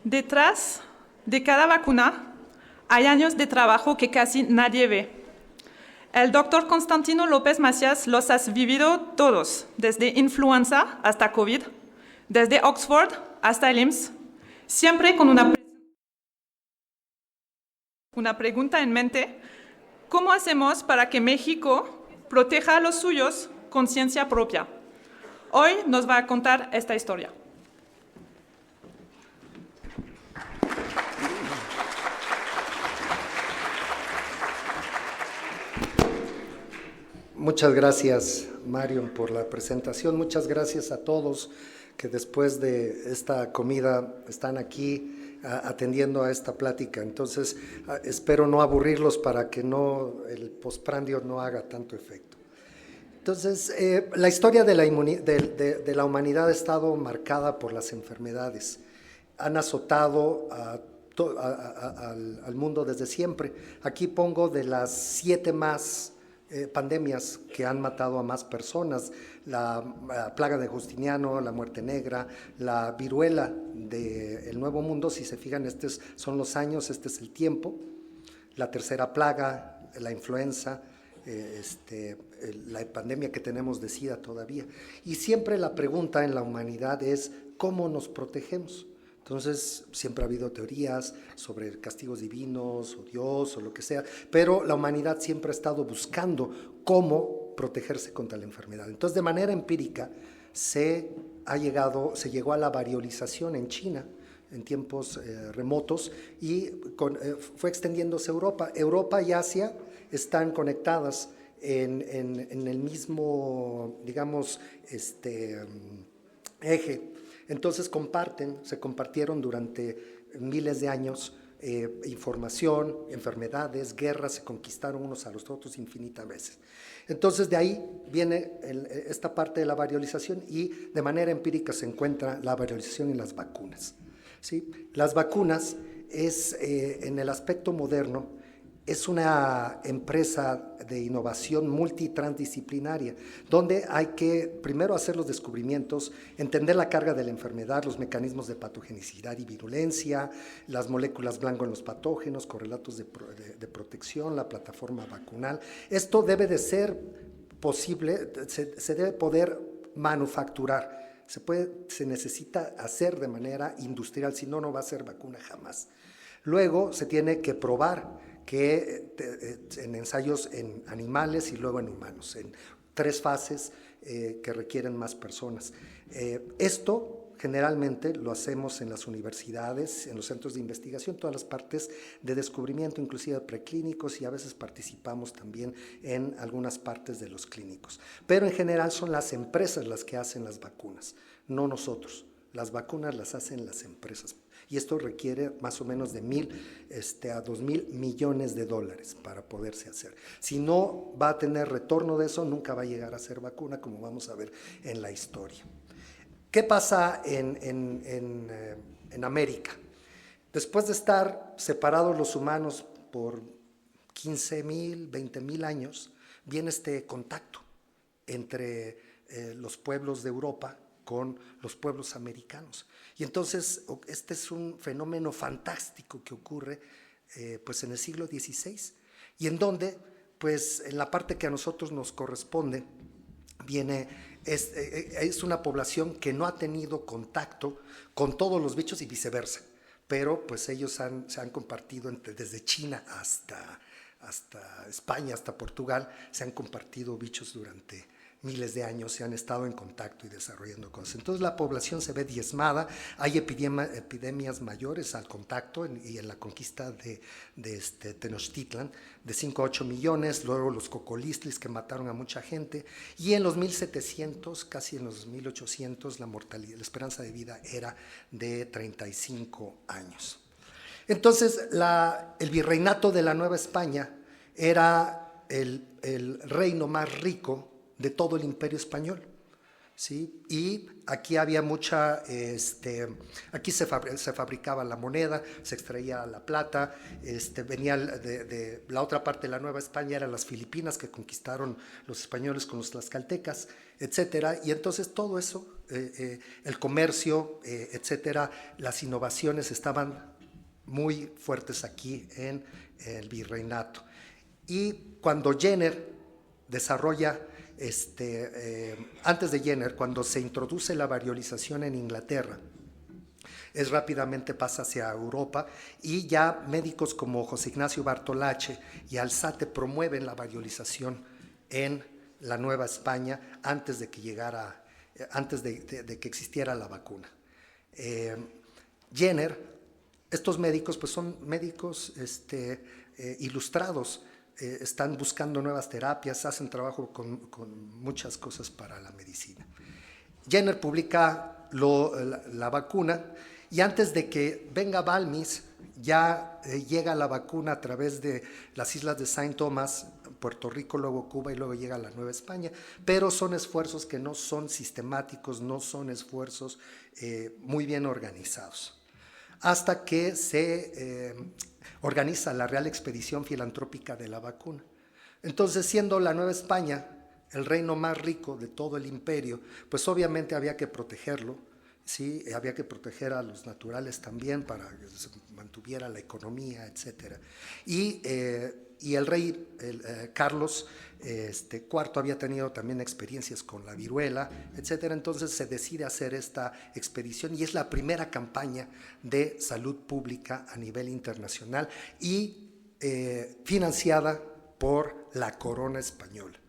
Detrás de cada vacuna hay años de trabajo que casi nadie ve. El doctor Constantino López Macías los ha vivido todos, desde influenza hasta COVID, desde Oxford hasta el IMSS, siempre con una pregunta en mente: ¿cómo hacemos para que México proteja a los suyos con ciencia propia? Hoy nos va a contar esta historia. Muchas gracias, Marion, por la presentación. Muchas gracias a todos que después de esta comida están aquí atendiendo a esta plática. Entonces, espero no aburrirlos para que el postprandio no haga tanto efecto. Entonces, la historia de la humanidad ha estado marcada por las enfermedades. Han azotado al mundo desde siempre. Aquí pongo de las 7 más pandemias que han matado a más personas: la plaga de Justiniano, la muerte negra, la viruela del Nuevo Mundo. Si se fijan, estos son los años, este es el tiempo. La tercera plaga, la influenza, la pandemia que tenemos de SIDA todavía. Y siempre la pregunta en la humanidad es: ¿cómo nos protegemos? Entonces, siempre ha habido teorías sobre castigos divinos o Dios o lo que sea, pero la humanidad siempre ha estado buscando cómo protegerse contra la enfermedad. Entonces, de manera empírica, se llegó a la variolización en China en tiempos remotos y fue extendiéndose a Europa. Europa y Asia están conectadas en el mismo, digamos, eje. Entonces se compartieron durante miles de años información, enfermedades, guerras, se conquistaron unos a los otros infinitas veces. Entonces de ahí viene esta parte de la variolización, y de manera empírica se encuentra la variolización en las vacunas, ¿sí? Las vacunas en el aspecto moderno, es una empresa de innovación multitransdisciplinaria, donde hay que primero hacer los descubrimientos, entender la carga de la enfermedad, los mecanismos de patogenicidad y virulencia, las moléculas blanco en los patógenos, correlatos de protección, la plataforma vacunal. Esto debe de ser posible, se debe poder manufacturar. Se necesita hacer de manera industrial, si no, no va a ser vacuna jamás. Luego se tiene que probar en ensayos en animales y luego en humanos, en 3 fases que requieren más personas. Esto generalmente lo hacemos en las universidades, en los centros de investigación, todas las partes de descubrimiento, inclusive preclínicos, y a veces participamos también en algunas partes de los clínicos. Pero en general son las empresas las que hacen las vacunas, no nosotros. Las vacunas las hacen las empresas. Y esto requiere más o menos de 1,000 a 2,000 millones de dólares para poderse hacer. Si no va a tener retorno de eso, nunca va a llegar a ser vacuna, como vamos a ver en la historia. ¿Qué pasa en América? Después de estar separados los humanos por 15,000, 20,000 años, viene este contacto entre los pueblos de Europa con los pueblos americanos. Y entonces este es un fenómeno fantástico que ocurre pues en el siglo XVI, y en donde pues en la parte que a nosotros nos corresponde es una población que no ha tenido contacto con todos los bichos y viceversa, pero pues ellos se han compartido desde China hasta España, hasta Portugal, se han compartido bichos durante miles de años, se han estado en contacto y desarrollando cosas. Entonces la población se ve diezmada, hay epidemias mayores al contacto y en la conquista de Tenochtitlan, de 5 a 8 millones, luego los cocolistlis que mataron a mucha gente, y en los 1700, casi en los 1800, la esperanza de vida era de 35 años. Entonces el virreinato de la Nueva España era el reino más rico de todo el imperio español. ¿sí? Y aquí había mucha, aquí se fabricaba la moneda, se extraía la plata, venía de la otra parte de la Nueva España, eran las Filipinas que conquistaron los españoles con los tlaxcaltecas, etcétera, y entonces todo eso, el comercio, etcétera, las innovaciones estaban muy fuertes aquí en el virreinato. Y cuando Jenner desarrolla, antes de Jenner, cuando se introduce la variolización en Inglaterra, rápidamente pasa hacia Europa y ya médicos como José Ignacio Bartolache y Alzate promueven la variolización en la Nueva España antes de que llegara, antes de que existiera la vacuna. Jenner, estos médicos pues son médicos ilustrados, están buscando nuevas terapias, hacen trabajo con muchas cosas para la medicina. Jenner publica la vacuna y antes de que venga Balmis ya llega la vacuna a través de las islas de Saint Thomas, Puerto Rico, luego Cuba y luego llega a la Nueva España, pero son esfuerzos que no son sistemáticos, no son esfuerzos muy bien organizados. Hasta que se organiza la Real Expedición Filantrópica de la Vacuna. Entonces, siendo la Nueva España el reino más rico de todo el imperio, pues obviamente había que protegerlo, ¿sí? Había que proteger a los naturales también para que se mantuviera la economía, etc. Y el rey Carlos IV había tenido también experiencias con la viruela, etc. Entonces se decide hacer esta expedición y es la primera campaña de salud pública a nivel internacional y financiada por la corona española.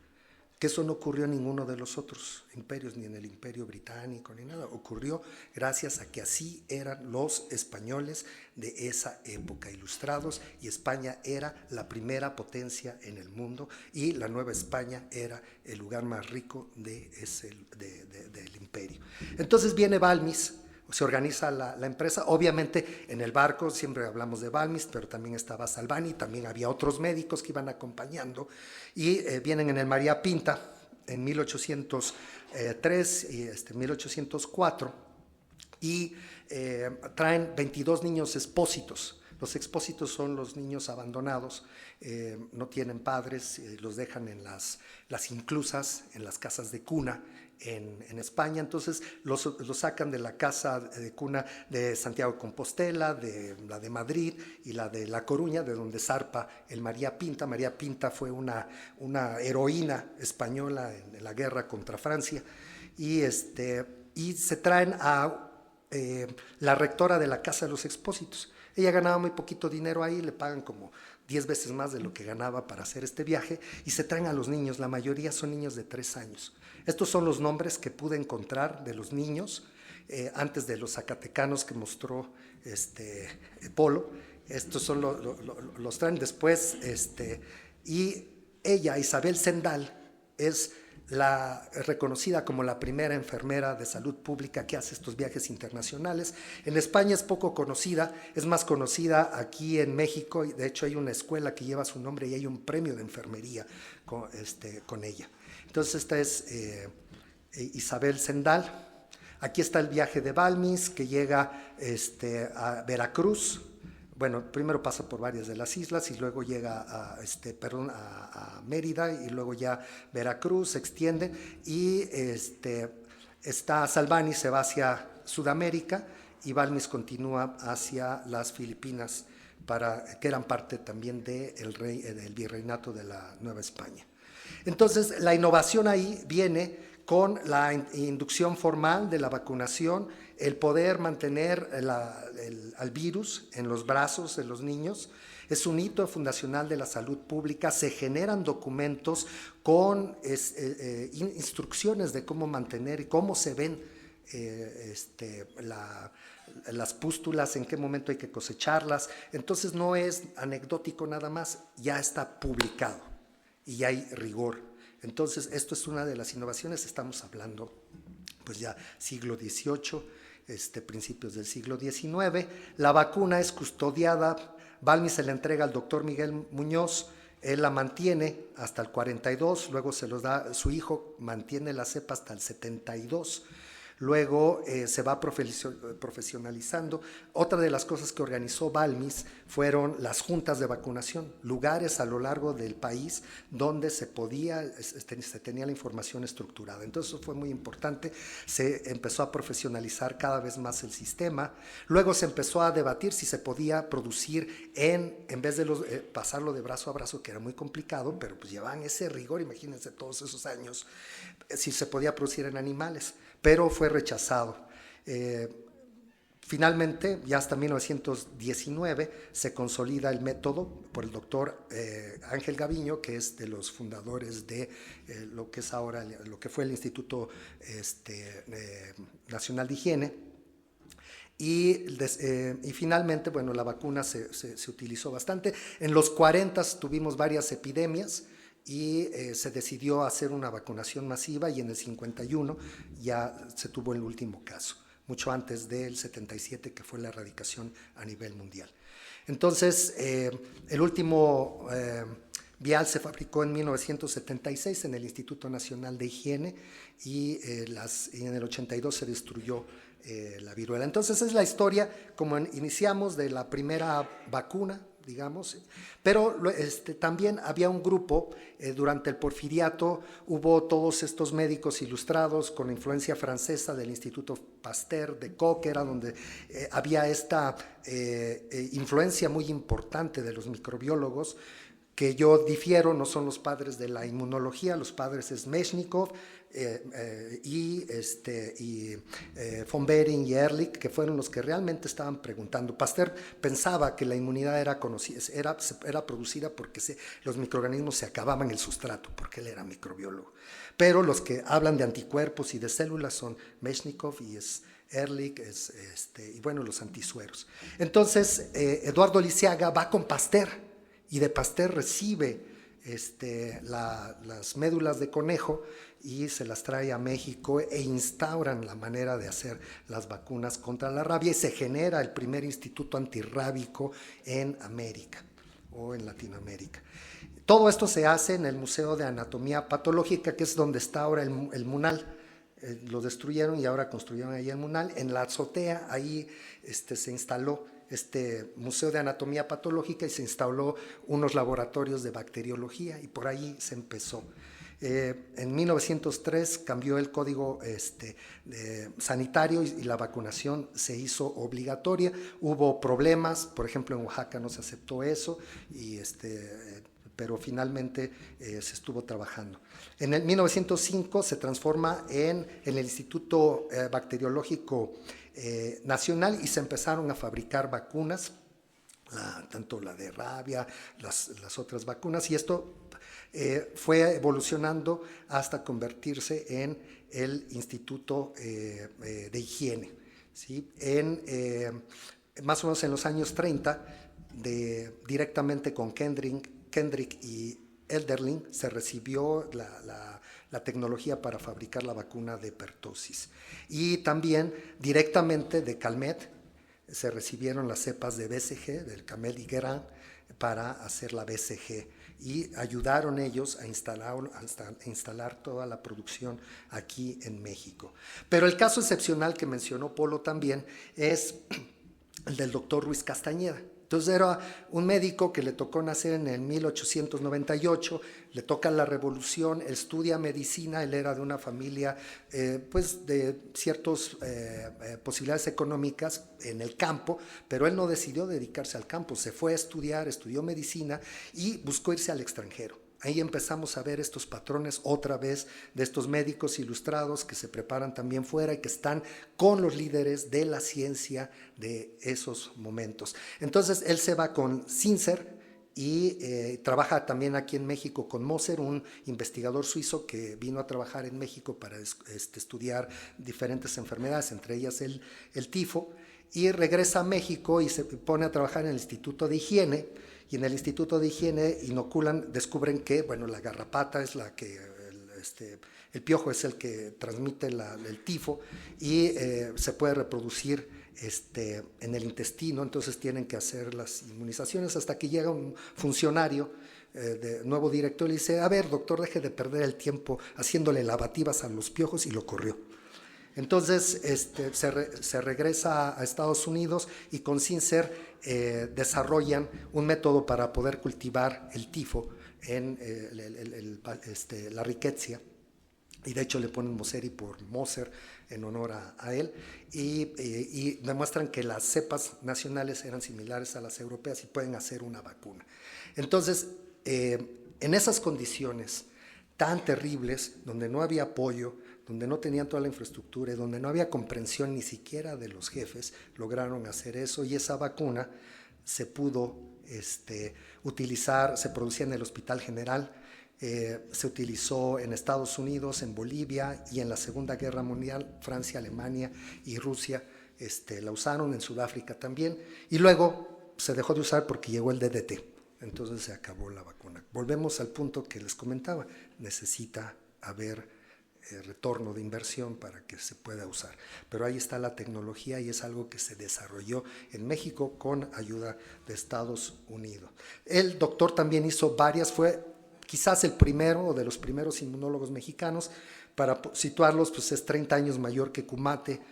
Que eso no ocurrió en ninguno de los otros imperios, ni en el imperio británico, ni nada. Ocurrió gracias a que así eran los españoles de esa época, ilustrados, y España era la primera potencia en el mundo y la Nueva España era el lugar más rico del imperio. Entonces viene Balmis, se organiza la empresa, obviamente en el barco siempre hablamos de Balmis, pero también estaba Salvani, también había otros médicos que iban acompañando y vienen en el María Pinta en 1803 y 1804 y traen 22 niños expósitos. Los expósitos son los niños abandonados, no tienen padres, los dejan en las inclusas, en las casas de cuna, en España. Entonces los sacan de la casa de cuna de Santiago de Compostela, de la de Madrid y la de La Coruña, de donde zarpa el María Pinta. María Pinta fue una heroína española en la guerra contra Francia y se traen a la rectora de la Casa de los Expósitos. Ella ganaba muy poquito dinero ahí, le pagan como 10 veces más de lo que ganaba para hacer este viaje y se traen a los niños, la mayoría son niños de 3 años. Estos son los nombres que pude encontrar de los niños antes de los zacatecanos que mostró Polo. Estos son los traen después y ella, Isabel Zendal, es reconocida como la primera enfermera de salud pública que hace estos viajes internacionales. En España es poco conocida, es más conocida aquí en México, y de hecho hay una escuela que lleva su nombre y hay un premio de enfermería con ella. Entonces esta es Isabel Zendal. Aquí está el viaje de Balmis, que llega a Veracruz. Bueno, primero pasa por varias de las islas y luego llega a Mérida y luego ya Veracruz, se extiende y está Salvani, se va hacia Sudamérica y Balmis continúa hacia las Filipinas, que eran parte también del virreinato de la Nueva España. Entonces, la innovación ahí viene con la inducción formal de la vacunación, el poder mantener al virus en los brazos de los niños. Es un hito fundacional de la salud pública. Se generan documentos con instrucciones de cómo mantener y cómo se ven las pústulas, en qué momento hay que cosecharlas. Entonces no es anecdótico nada más, ya está publicado y hay rigor. Entonces esto es una de las innovaciones, estamos hablando pues ya siglo XVIII, principios del siglo XIX. La vacuna es custodiada, Balmis se la entrega al doctor Miguel Muñoz, Él la mantiene hasta el 42, luego se los da, su hijo mantiene la cepa hasta el 72. Luego se va profesionalizando. Otra de las cosas que organizó Balmis fueron las juntas de vacunación, lugares a lo largo del país donde se tenía la información estructurada. Entonces eso fue muy importante, se empezó a profesionalizar cada vez más el sistema. Luego se empezó a debatir si se podía producir en vez de pasarlo de brazo a brazo, que era muy complicado, pero pues llevaban ese rigor, imagínense todos esos años, si se podía producir en animales, pero fue rechazado. Finalmente, ya hasta 1919, se consolida el método por el doctor Ángel Gaviño, que es de los fundadores de lo que es ahora, lo que fue el Instituto Nacional de Higiene. Y finalmente, bueno, la vacuna se utilizó bastante. En los 40 tuvimos varias epidemias y se decidió hacer una vacunación masiva, y en el 51 ya se tuvo el último caso, mucho antes del 77, que fue la erradicación a nivel mundial. Entonces, el último vial se fabricó en 1976 en el Instituto Nacional de Higiene, y en el 82 se destruyó la viruela. Entonces es la historia como iniciamos de la primera vacuna, digamos, pero también había un grupo, durante el porfiriato hubo todos estos médicos ilustrados con influencia francesa del Instituto Pasteur de Koch, era donde había esta influencia muy importante de los microbiólogos, que yo difiero, no son los padres de la inmunología, los padres es Mechnikov y von Behring y Ehrlich, que fueron los que realmente estaban preguntando. Pasteur pensaba que la inmunidad era producida porque los microorganismos se acababan el sustrato, porque él era microbiólogo. Pero los que hablan de anticuerpos y de células son Mechnikov y Ehrlich, y bueno, los antisueros. Entonces, Eduardo Lisiaga va con Pasteur, y de Pasteur recibe las médulas de conejo y se las trae a México, e instauran la manera de hacer las vacunas contra la rabia, y se genera el primer instituto antirrábico en América o en Latinoamérica. Todo esto se hace en el Museo de Anatomía Patológica, que es donde está ahora el MUNAL. Lo destruyeron y ahora construyeron ahí el MUNAL. En la azotea ahí se instaló este Museo de Anatomía Patológica, y se instaló unos laboratorios de bacteriología, y por ahí se empezó. En 1903 cambió el código sanitario, y la vacunación se hizo obligatoria. Hubo problemas, por ejemplo en Oaxaca no se aceptó eso, pero finalmente se estuvo trabajando. En el 1905 se transforma en el Instituto Bacteriológico Nacional, y se empezaron a fabricar vacunas, tanto la de rabia, las otras vacunas, y esto fue evolucionando hasta convertirse en el Instituto de Higiene, ¿sí? Más o menos en los años 30, directamente con Kendrick y Elderling, se recibió la tecnología para fabricar la vacuna de pertosis. Y también directamente de Calmet se recibieron las cepas de BCG, del Camel y Guerin, para hacer la BCG, y ayudaron ellos a instalar toda la producción aquí en México. Pero el caso excepcional que mencionó Polo también es el del doctor Ruiz Castañeda. Entonces era un médico que le tocó nacer en el 1898, le toca la revolución, estudia medicina, él era de una familia pues de ciertas posibilidades económicas en el campo, pero él no decidió dedicarse al campo, se fue a estudiar, estudió medicina y buscó irse al extranjero. Ahí empezamos a ver estos patrones otra vez de estos médicos ilustrados que se preparan también fuera y que están con los líderes de la ciencia de esos momentos. Entonces él se va con Sincer y trabaja también aquí en México con Moser, un investigador suizo que vino a trabajar en México para estudiar diferentes enfermedades, entre ellas el tifo, y regresa a México y se pone a trabajar en el Instituto de Higiene. Y en el Instituto de Higiene descubren que, bueno, la garrapata es la que, el piojo es el que transmite el tifo, y se puede reproducir en el intestino, entonces tienen que hacer las inmunizaciones hasta que llega un funcionario nuevo director, le dice, a ver, doctor, deje de perder el tiempo haciéndole lavativas a los piojos, y lo corrió. Entonces se regresa a Estados Unidos y con Zinsser desarrollan un método para poder cultivar el tifo en la Rickettsia, y de hecho le ponen Moseri por Moser en honor a él, y demuestran que las cepas nacionales eran similares a las europeas y pueden hacer una vacuna. Entonces, en esas condiciones tan terribles, donde no había apoyo, donde no tenían toda la infraestructura y donde no había comprensión ni siquiera de los jefes, lograron hacer eso, y esa vacuna se pudo utilizar, se producía en el Hospital General, se utilizó en Estados Unidos, en Bolivia, y en la Segunda Guerra Mundial, Francia, Alemania y Rusia la usaron, en Sudáfrica también, y luego se dejó de usar porque llegó el DDT, entonces se acabó la vacuna. Volvemos al punto que les comentaba, necesita haber retorno de inversión para que se pueda usar, pero ahí está la tecnología y es algo que se desarrolló en México con ayuda de Estados Unidos. El doctor también hizo varias, fue quizás el primero o de los primeros inmunólogos mexicanos. Para situarlos, pues es 30 años mayor que Cumate,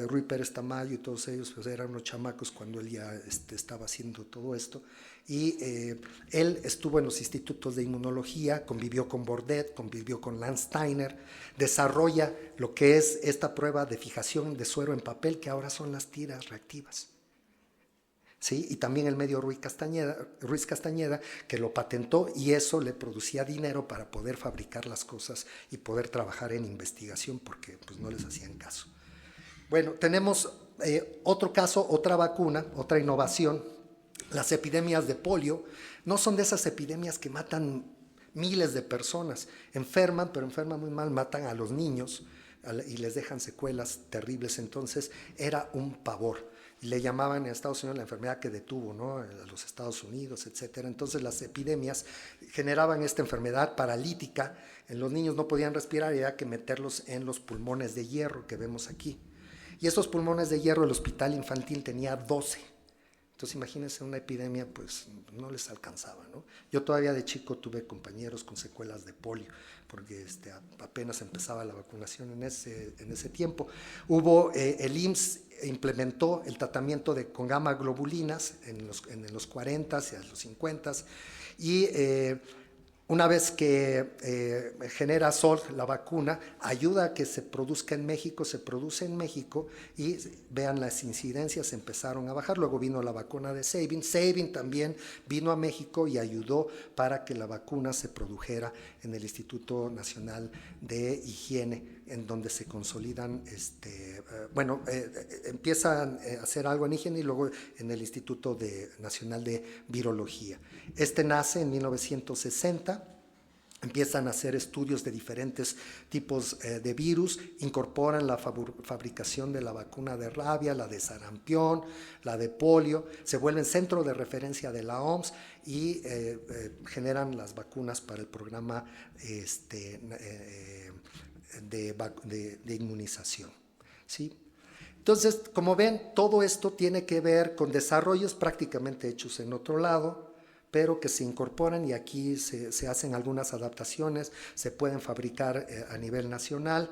Ruy Pérez Tamayo y todos ellos, pues eran unos chamacos cuando él ya estaba haciendo todo esto. Y él estuvo en los institutos de inmunología, convivió con Bordet, convivió con Lance Steiner, desarrolla lo que es esta prueba de fijación de suero en papel, que ahora son las tiras reactivas. ¿Sí? Y también el medio Ruiz Castañeda, que lo patentó, y eso le producía dinero para poder fabricar las cosas y poder trabajar en investigación, porque pues, no les hacían caso. Bueno, tenemos otro caso, otra vacuna, otra innovación. Las epidemias de polio no son de esas epidemias que matan miles de personas, enferman, pero enferman muy mal, matan a los niños y les dejan secuelas terribles. Entonces era un pavor. Le llamaban en Estados Unidos la enfermedad que detuvo, ¿no?, a los Estados Unidos, etcétera. Entonces las epidemias generaban esta enfermedad paralítica. En los niños no podían respirar y había que meterlos en los pulmones de hierro que vemos aquí. Y esos pulmones de hierro, el hospital infantil tenía 12. Entonces imagínense una epidemia, pues no les alcanzaba, ¿no? Yo todavía de chico tuve compañeros con secuelas de polio, porque apenas empezaba la vacunación en ese tiempo. El IMSS implementó el tratamiento con gamma globulinas en los 40s y en los 50s, y una vez que genera Salk la vacuna, ayuda a que se produzca en México, se produce en México, y vean, las incidencias empezaron a bajar. Luego vino la vacuna de Sabin. Sabin también vino a México y ayudó para que la vacuna se produjera en el Instituto Nacional de Higiene, en donde se consolidan, empiezan a hacer algo en higiene y luego en el Instituto Nacional de Virología. Nace en 1960. Empiezan a hacer estudios de diferentes tipos de virus, incorporan la fabricación de la vacuna de rabia, la de sarampión, la de polio, se vuelven centro de referencia de la OMS y generan las vacunas para el programa de inmunización, ¿sí? Entonces, como ven, todo esto tiene que ver con desarrollos prácticamente hechos en otro lado, pero que se incorporan, y aquí se hacen algunas adaptaciones, se pueden fabricar a nivel nacional.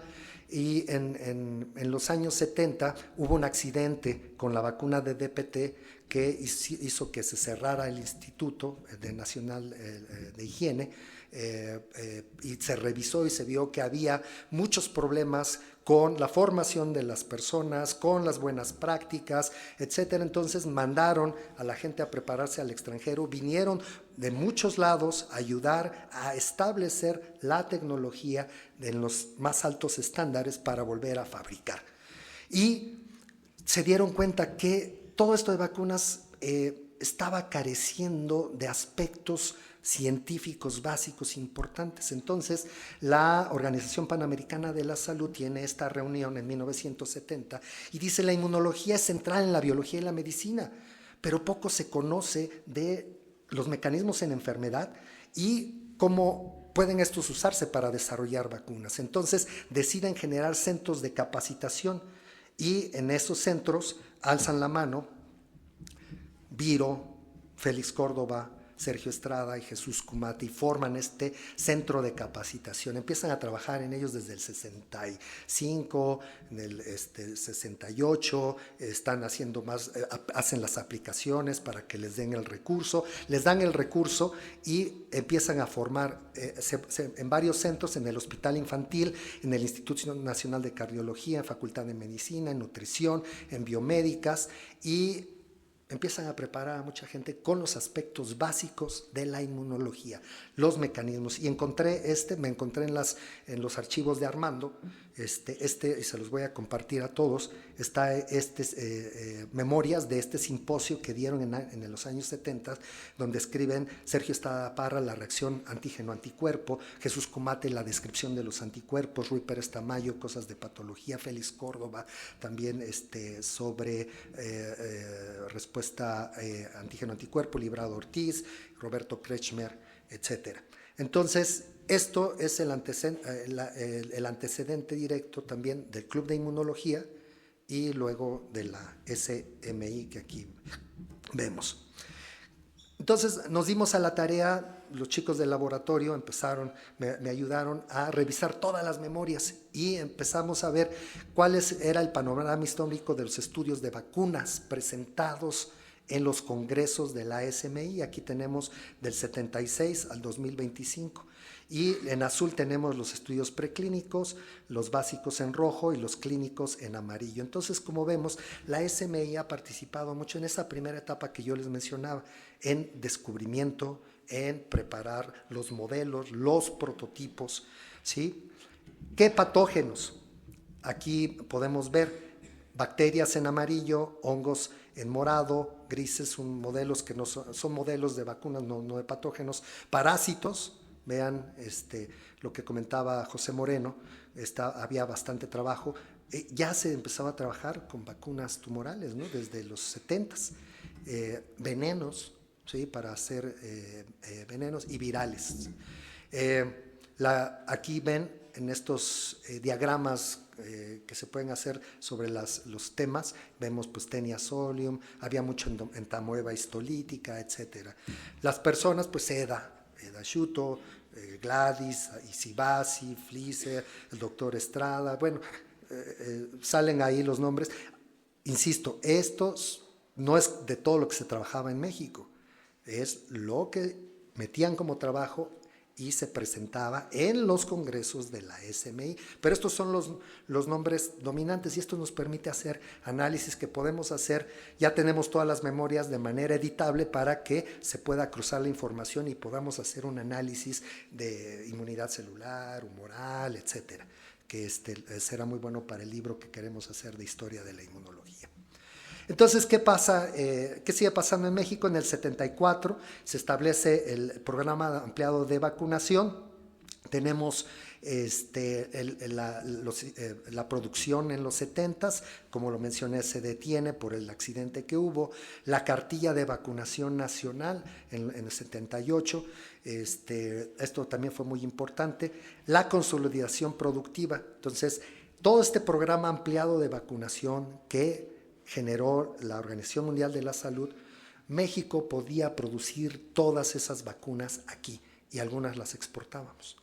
Y en los años 70 hubo un accidente con la vacuna de DPT que hizo que se cerrara el Instituto Nacional de Higiene, y se revisó y se vio que había muchos problemas con la formación de las personas, con las buenas prácticas, etcétera. Entonces mandaron a la gente a prepararse al extranjero, vinieron de muchos lados a ayudar a establecer la tecnología en los más altos estándares para volver a fabricar. Y se dieron cuenta que todo esto de vacunas estaba careciendo de aspectos científicos básicos importantes. Entonces, la Organización Panamericana de la Salud tiene esta reunión en 1970 y dice: la inmunología es central en la biología y la medicina, pero poco se conoce de los mecanismos en enfermedad y cómo pueden estos usarse para desarrollar vacunas. Entonces, deciden generar centros de capacitación, y en esos centros alzan la mano Viro, Félix Córdoba, Sergio Estrada y Jesús Kumate, y forman este centro de capacitación. Empiezan a trabajar en ellos desde el 65, en el 68, están haciendo más, hacen las aplicaciones para que les den el recurso, y empiezan a formar en varios centros, en el Hospital Infantil, en el Instituto Nacional de Cardiología, en Facultad de Medicina, en Nutrición, en Biomédicas, y empiezan a preparar a mucha gente con los aspectos básicos de la inmunología, los mecanismos. Y me encontré en los archivos de Armando, y se los voy a compartir a todos, está memorias de este simposio que dieron en los años 70, donde escriben Sergio Estrada Parra, la reacción antígeno-anticuerpo, Jesús Kumate, la descripción de los anticuerpos, Ruy Pérez Tamayo, cosas de patología, Félix Córdoba, también sobre respuesta antígeno-anticuerpo, Librado Ortiz, Roberto Kretschmer, etcétera. Entonces, esto es el antecedente directo también del Club de Inmunología y luego de la SMI que aquí vemos. Entonces nos dimos a la tarea, los chicos del laboratorio me ayudaron a revisar todas las memorias y empezamos a ver cuál era el panorama histórico de los estudios de vacunas presentados en los congresos de la SMI. Aquí tenemos del 76 al 2025. Y en azul tenemos los estudios preclínicos, los básicos en rojo y los clínicos en amarillo. Entonces, como vemos, la SMI ha participado mucho en esa primera etapa que yo les mencionaba, en descubrimiento, en preparar los modelos, los prototipos, ¿sí? ¿Qué patógenos? Aquí podemos ver bacterias en amarillo, hongos en morado, grises, son modelos que no son modelos de vacunas, no de patógenos, parásitos. Vean lo que comentaba José Moreno, había bastante trabajo. Ya se empezaba a trabajar con vacunas tumorales, ¿no? Desde los 70s. Venenos, ¿sí? Para hacer venenos y virales. Aquí ven en estos diagramas que se pueden hacer sobre los temas, vemos pues Taenia solium, había mucho entamoeba histolítica, etc. Las personas, pues EDA Shuto, Gladys, Isibasi, Fliser, el doctor Estrada, bueno, salen ahí los nombres. Insisto, estos no es de todo lo que se trabajaba en México, es lo que metían como trabajo y se presentaba en los congresos de la SMI, pero estos son los nombres dominantes y esto nos permite hacer análisis que podemos hacer. Ya tenemos todas las memorias de manera editable para que se pueda cruzar la información y podamos hacer un análisis de inmunidad celular, humoral, etcétera, que será muy bueno para el libro que queremos hacer de historia de la inmunología. Entonces, ¿qué pasa? ¿Qué sigue pasando en México? En el 74 se establece el programa ampliado de vacunación. Tenemos la producción en los 70s, como lo mencioné, se detiene por el accidente que hubo. La cartilla de vacunación nacional en el 78, esto también fue muy importante. La consolidación productiva. Entonces, todo este programa ampliado de vacunación que generó la Organización Mundial de la Salud, México podía producir todas esas vacunas aquí y algunas las exportábamos.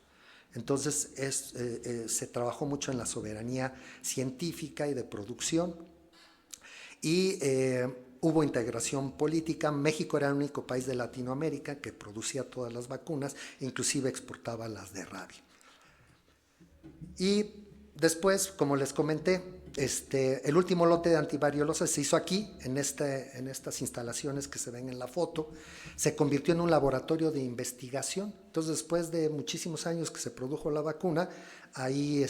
Entonces se trabajó mucho en la soberanía científica y de producción y hubo integración política. México era el único país de Latinoamérica que producía todas las vacunas, inclusive exportaba las de rabia. Y después, como les comenté, el último lote de antivariolosa se hizo aquí, en estas instalaciones que se ven en la foto. Se convirtió en un laboratorio de investigación. Entonces, después de muchísimos años que se produjo la vacuna, ahí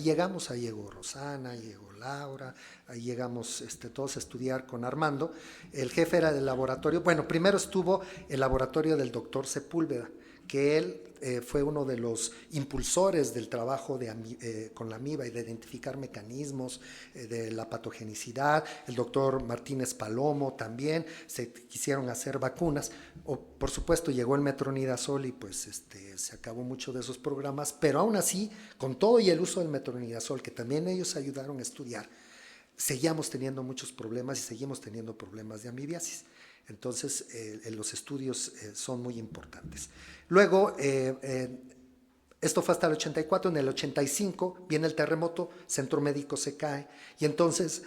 llegamos, ahí llegó Rosana, ahí llegó Laura, ahí llegamos todos a estudiar con Armando. El jefe era del laboratorio. Bueno, primero estuvo el laboratorio del doctor Sepúlveda, que él fue uno de los impulsores del trabajo con la amiba y de identificar mecanismos de la patogenicidad. El doctor Martínez Palomo también, se quisieron hacer vacunas. Por supuesto llegó el metronidazol y pues se acabó mucho de esos programas, pero aún así, con todo y el uso del metronidazol, que también ellos ayudaron a estudiar, seguíamos teniendo muchos problemas y seguimos teniendo problemas de amibiasis. Entonces, los estudios son muy importantes. Luego, esto fue hasta el 84, en el 85 viene el terremoto, Centro Médico se cae, y entonces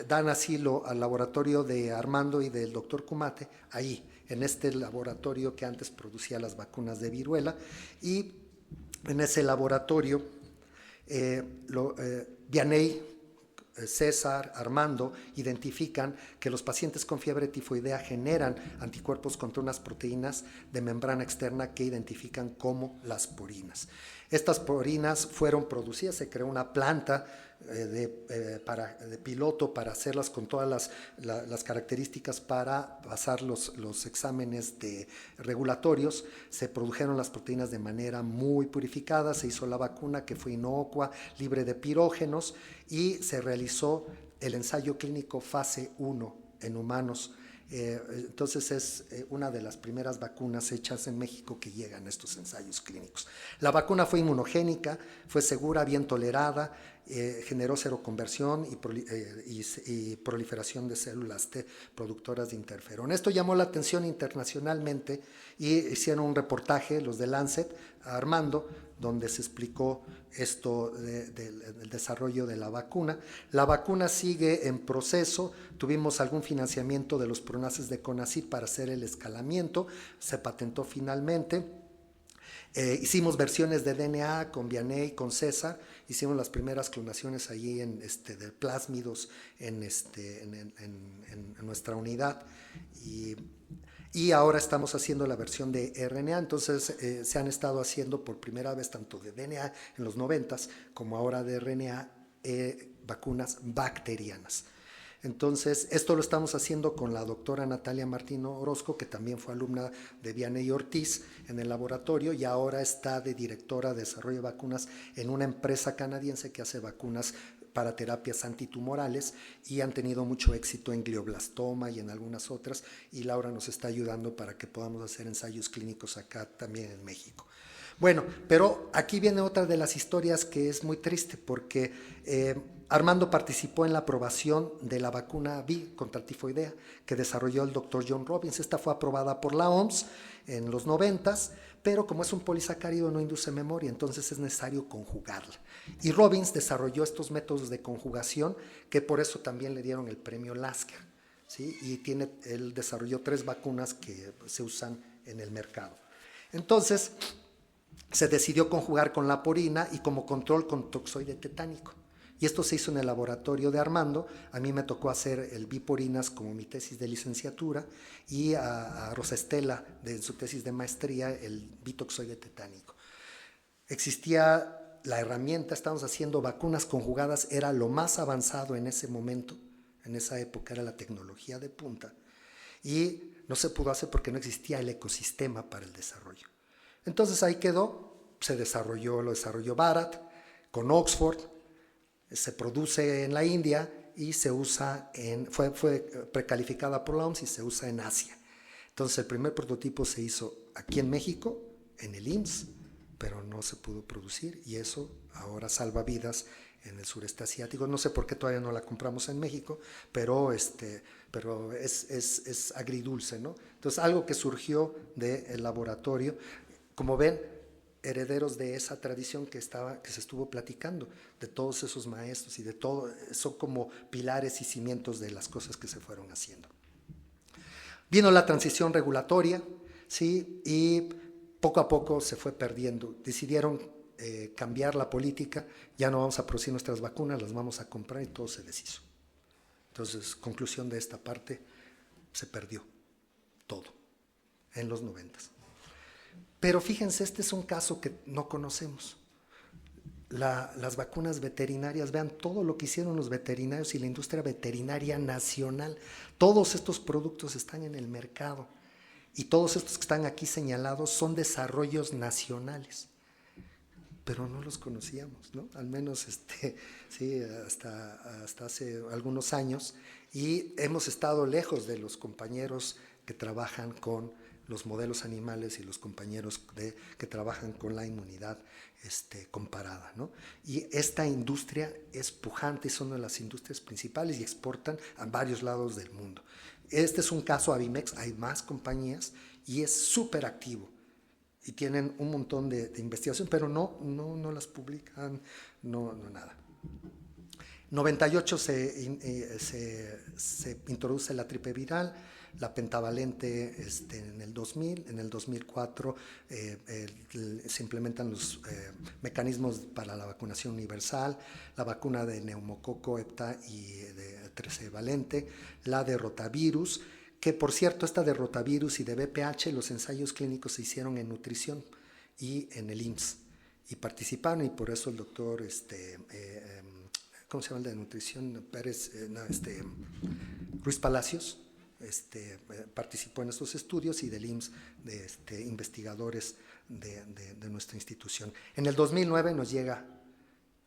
dan asilo al laboratorio de Armando y del doctor Kumate, ahí, en este laboratorio que antes producía las vacunas de viruela, y en ese laboratorio, Vianney, César, Armando, identifican que los pacientes con fiebre tifoidea generan anticuerpos contra unas proteínas de membrana externa que identifican como las porinas. Estas porinas fueron producidas, se creó una planta de piloto para hacerlas con todas las características para pasar los exámenes regulatorios. Se produjeron las proteínas de manera muy purificada, se hizo la vacuna que fue inocua, libre de pirógenos, y se realizó el ensayo clínico fase 1 en humanos. Entonces es una de las primeras vacunas hechas en México que llegan a estos ensayos clínicos. La vacuna fue inmunogénica, fue segura, bien tolerada, generó seroconversión y proliferación de células T productoras de interferón. Esto llamó la atención internacionalmente y hicieron un reportaje, los de Lancet, a Armando, donde se explicó esto del desarrollo de la vacuna. La vacuna sigue en proceso, tuvimos algún financiamiento de los pronaces de CONACYT para hacer el escalamiento, se patentó finalmente. Hicimos versiones de DNA con Vianney, con César, hicimos las primeras clonaciones allí de plásmidos en nuestra unidad, y ahora estamos haciendo la versión de RNA. Entonces se han estado haciendo por primera vez tanto de DNA en los 90s como ahora de RNA, vacunas bacterianas. Entonces, esto lo estamos haciendo con la doctora Natalia Martino Orozco, que también fue alumna de Vianney Ortiz en el laboratorio y ahora está de directora de desarrollo de vacunas en una empresa canadiense que hace vacunas para terapias antitumorales, y han tenido mucho éxito en glioblastoma y en algunas otras, y Laura nos está ayudando para que podamos hacer ensayos clínicos acá también en México. Bueno, pero aquí viene otra de las historias que es muy triste, porque Armando participó en la aprobación de la vacuna B contra tifoidea que desarrolló el doctor John Robbins. Esta fue aprobada por la OMS en los 90s, pero como es un polisacárido no induce memoria, entonces es necesario conjugarla. Y Robbins desarrolló estos métodos de conjugación que por eso también le dieron el premio Lasker, ¿sí? Y él desarrolló 3 vacunas que se usan en el mercado. Entonces se decidió conjugar con la porina y como control con toxoide tetánico. Y esto se hizo en el laboratorio de Armando. A mí me tocó hacer el biporinas como mi tesis de licenciatura, y a Rosa Estela, de su tesis de maestría, el bitoxoide tetánico. Existía la herramienta, estábamos haciendo vacunas conjugadas, era lo más avanzado en ese momento, en esa época era la tecnología de punta, y no se pudo hacer porque no existía el ecosistema para el desarrollo. Entonces ahí quedó, lo desarrolló Bharat con Oxford, se produce en la India y se usa fue precalificada por la OMS y se usa en Asia. Entonces el primer prototipo se hizo aquí en México, en el IMSS, pero no se pudo producir, y eso ahora salva vidas en el sureste asiático. No sé por qué todavía no la compramos en México, pero es agridulce, ¿no? Entonces algo que surgió del laboratorio, como ven, herederos de esa tradición que se estuvo platicando, de todos esos maestros y de todo, son como pilares y cimientos de las cosas que se fueron haciendo. Vino la transición regulatoria, ¿sí? Y poco a poco se fue perdiendo. Decidieron cambiar la política, ya no vamos a producir nuestras vacunas, las vamos a comprar, y todo se deshizo. Entonces, conclusión de esta parte, se perdió todo en los 90s. Pero fíjense, este es un caso que no conocemos. Las vacunas veterinarias, vean todo lo que hicieron los veterinarios y la industria veterinaria nacional. Todos estos productos están en el mercado, y todos estos que están aquí señalados son desarrollos nacionales, pero no los conocíamos, ¿no? Al menos sí, hasta hace algunos años, y hemos estado lejos de los compañeros que trabajan con los modelos animales y los compañeros que trabajan con la inmunidad comparada, ¿no? Y esta industria es pujante, es una de las industrias principales y exportan a varios lados del mundo. Este es un caso Abimex, hay más compañías y es súper activo. Y tienen un montón de investigación, pero no las publican, no nada. 98 se introduce la triple viral, la pentavalente en el 2000, en el 2004 se implementan los mecanismos para la vacunación universal, la vacuna de neumococo, hepta y de 13 valente, la de rotavirus, que por cierto esta de rotavirus y de VPH, los ensayos clínicos se hicieron en nutrición y en el IMSS, y participaron, y por eso el doctor ¿cómo se llama el de nutrición? Ruiz Palacios participó en estos estudios, y del IMSS de investigadores de nuestra institución. En el 2009 nos llega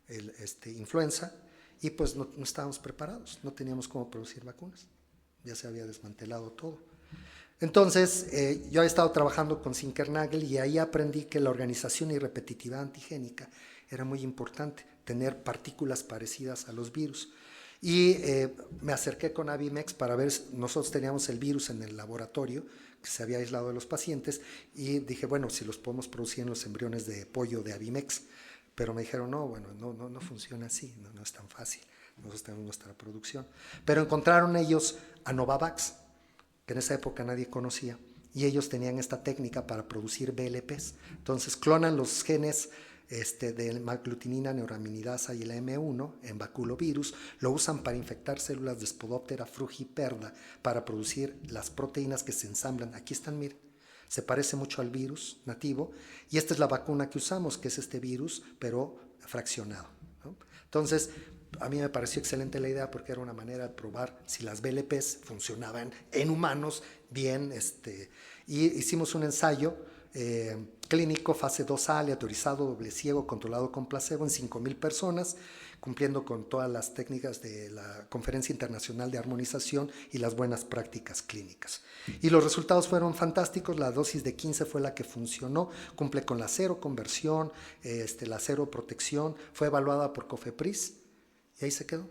el influenza, y pues no estábamos preparados, no teníamos cómo producir vacunas, ya se había desmantelado todo. Entonces, yo he estado trabajando con Zinkernagel, y ahí aprendí que la organización y repetitividad antigénica era muy importante, tener partículas parecidas a los virus. Y me acerqué con Abimex para ver, nosotros teníamos el virus en el laboratorio, que se había aislado de los pacientes, y dije, bueno, si los podemos producir en los embriones de pollo de Abimex, pero me dijeron, no funciona así, no es tan fácil, nosotros tenemos nuestra producción. Pero encontraron ellos a Novavax, que en esa época nadie conocía, y ellos tenían esta técnica para producir VLPs. Entonces clonan los genes de malglutinina, neuraminidasa y el M1 en baculovirus, lo usan para infectar células de Spodoptera frugiperda para producir las proteínas que se ensamblan. Aquí están, miren, se parece mucho al virus nativo, y esta es la vacuna que usamos, que es este virus, pero fraccionado, ¿no? Entonces, a mí me pareció excelente la idea, porque era una manera de probar si las VLPs funcionaban en humanos bien, y hicimos un ensayo clínico fase 2A, aleatorizado, doble ciego, controlado con placebo en 5,000 personas, cumpliendo con todas las técnicas de la Conferencia Internacional de Armonización y las buenas prácticas clínicas. Y los resultados fueron fantásticos. La dosis de 15 fue la que funcionó, cumple con la cero conversión, la cero protección, fue evaluada por COFEPRIS, y ahí se quedó.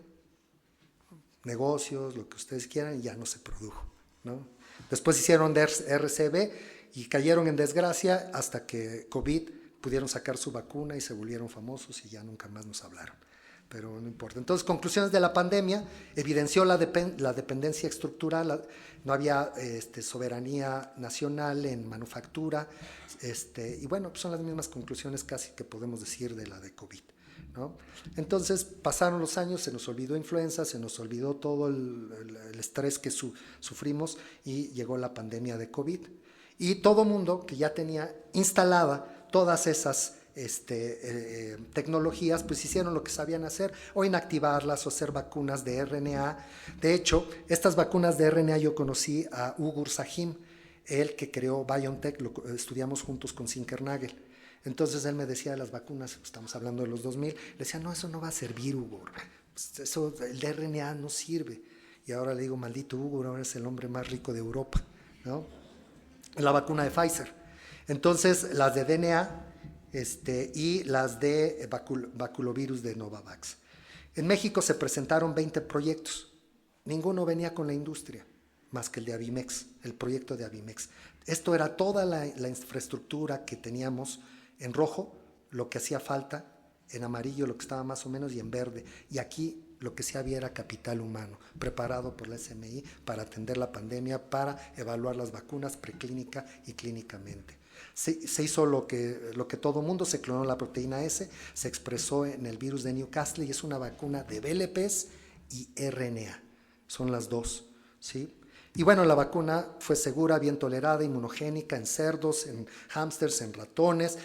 Negocios, lo que ustedes quieran, y ya no se produjo, ¿no? Después hicieron de RCB y cayeron en desgracia hasta que COVID pudieron sacar su vacuna y se volvieron famosos, y ya nunca más nos hablaron. Pero no importa. Entonces, conclusiones de la pandemia: evidenció la dependencia estructural, no había soberanía nacional en manufactura, y bueno, pues son las mismas conclusiones casi que podemos decir de la de COVID, ¿no? Entonces pasaron los años, se nos olvidó influenza, se nos olvidó todo el estrés que sufrimos, y llegó la pandemia de COVID. Y todo mundo que ya tenía instalada todas esas tecnologías, pues hicieron lo que sabían hacer, o inactivarlas, o hacer vacunas de RNA. De hecho, estas vacunas de RNA yo conocí a Ugur Sahin, él que creó BioNTech, lo estudiamos juntos con Zinkernagel. Entonces él me decía de las vacunas, estamos hablando de los 2000, le decía, no, eso no va a servir, Ugur, eso, el de RNA no sirve. Y ahora le digo, maldito Ugur, ahora es el hombre más rico de Europa, ¿no? La vacuna de Pfizer. Entonces, las de DNA y las de baculovirus de Novavax. En México se presentaron 20 proyectos. Ninguno venía con la industria, más que el de Abimex, el proyecto de Abimex. Esto era toda la infraestructura que teníamos en rojo, lo que hacía falta, en amarillo lo que estaba más o menos, y en verde. Y aquí lo que sí había era capital humano, preparado por la SMI para atender la pandemia, para evaluar las vacunas preclínica y clínicamente. Se hizo lo que todo mundo, se clonó la proteína S, se expresó en el virus de Newcastle, y es una vacuna de VLPs y RNA, son las dos, ¿sí? Y bueno, la vacuna fue segura, bien tolerada, inmunogénica en cerdos, en hámsters, en ratones.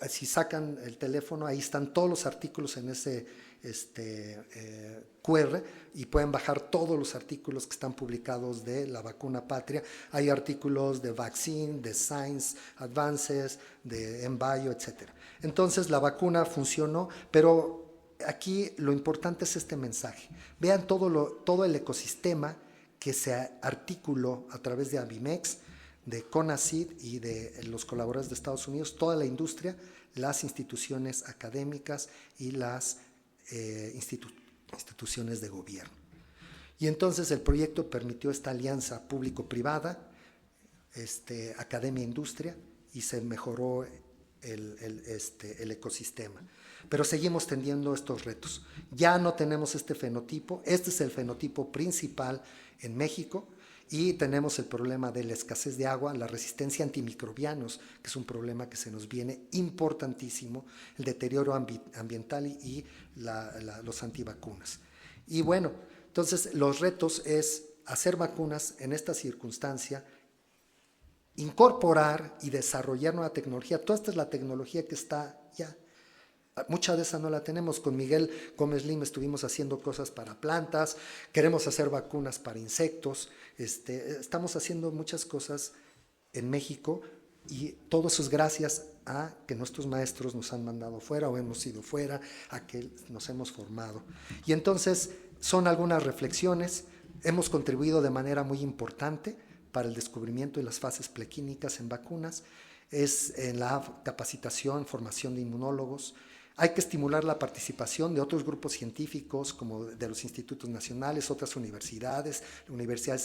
Si sacan el teléfono, ahí están todos los artículos en ese QR, y pueden bajar todos los artículos que están publicados de la vacuna Patria. Hay artículos de Vaccine, de Science Advances, de MBio, etc. Entonces la vacuna funcionó, pero aquí lo importante es este mensaje. Vean todo el ecosistema que se articuló a través de Abimex, de CONACYT y de los colaboradores de Estados Unidos, toda la industria, las instituciones académicas y las instituciones de gobierno. Y entonces el proyecto permitió esta alianza público-privada, academia-industria, y se mejoró el ecosistema. Pero seguimos teniendo estos retos. Ya no tenemos este fenotipo, este es el fenotipo principal en México, y tenemos el problema de la escasez de agua, la resistencia a antimicrobianos, que es un problema que se nos viene importantísimo, el deterioro ambiental y los antivacunas. Y bueno, entonces los retos es hacer vacunas en esta circunstancia, incorporar y desarrollar nueva tecnología. Toda esta es la tecnología que está ya. Mucha de esa no la tenemos. Con Miguel Gómez Lim estuvimos haciendo cosas para plantas, queremos hacer vacunas para insectos, estamos haciendo muchas cosas en México, y todo eso es gracias a que nuestros maestros nos han mandado fuera o hemos ido fuera, a que nos hemos formado. Y entonces son algunas reflexiones. Hemos contribuido de manera muy importante para el descubrimiento de las fases preclínicas en vacunas, es en la capacitación, formación de inmunólogos. Hay que estimular la participación de otros grupos científicos, como de los institutos nacionales, otras universidades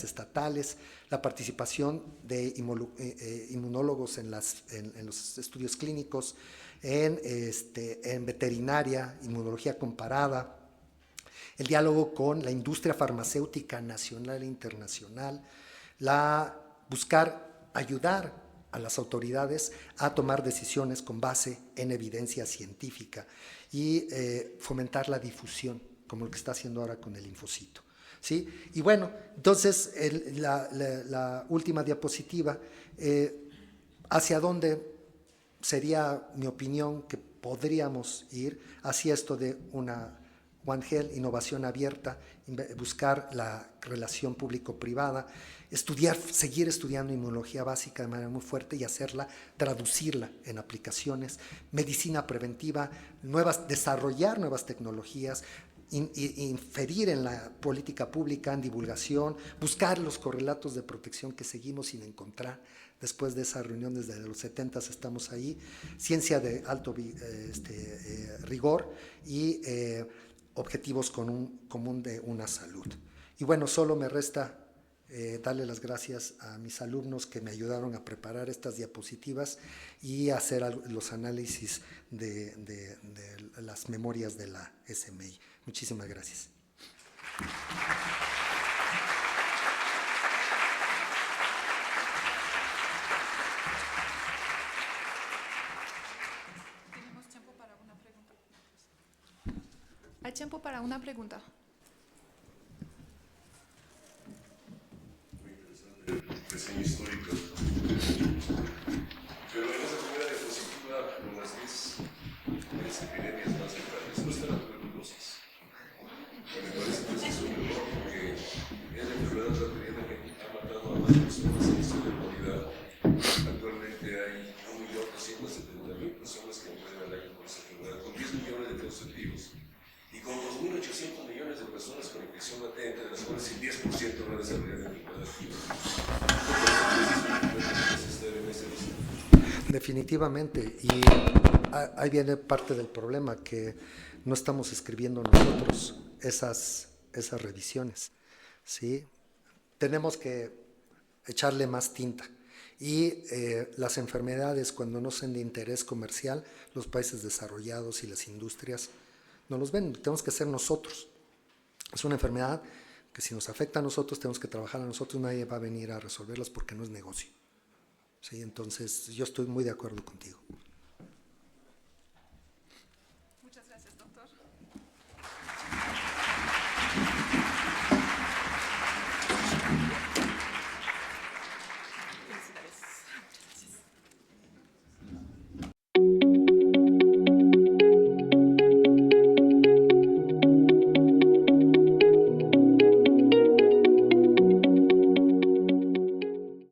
estatales, la participación de inmunólogos en los estudios clínicos, en veterinaria, inmunología comparada, el diálogo con la industria farmacéutica nacional e internacional, buscar ayudar a las autoridades a tomar decisiones con base en evidencia científica y fomentar la difusión, como lo que está haciendo ahora con el Infocito, ¿sí? Y bueno, entonces la última diapositiva, hacia dónde sería mi opinión que podríamos ir, hacia esto de una One Health, innovación abierta, buscar la relación público-privada, seguir estudiando inmunología básica de manera muy fuerte y traducirla en aplicaciones, medicina preventiva, desarrollar nuevas tecnologías, inferir en la política pública, en divulgación, buscar los correlatos de protección que seguimos sin encontrar. Después de esa reunión desde los 70 estamos ahí, ciencia de alto rigor y objetivos común de una salud. Y bueno, solo me resta darle las gracias a mis alumnos que me ayudaron a preparar estas diapositivas y hacer los análisis de las memorias de la SMI. Muchísimas gracias. Hay tiempo para una pregunta. Muy interesante, reseña histórica. Pero en esa primera diapositiva, con las 10 epidemias más letales, no está la tuberculosis. Me parece que es un error porque es la enfermedad bacteriana que ha matado a más personas en la historia de la humanidad. Actualmente hay 1.270.000 personas que mueren al año por esa enfermedad, con 10 millones de casos activos. Y con 2.800 millones de personas con infección latente, de las cuales el 10% no desarrollan enfermedad activa. Definitivamente, y ahí viene parte del problema, que no estamos escribiendo nosotros esas revisiones, ¿sí? Tenemos que echarle más tinta. Y las enfermedades, cuando no son de interés comercial, los países desarrollados y las industrias no los ven, tenemos que ser nosotros. Es una enfermedad que si nos afecta a nosotros, tenemos que trabajar a nosotros, nadie va a venir a resolverlas porque no es negocio. ¿Sí? Entonces, yo estoy muy de acuerdo contigo.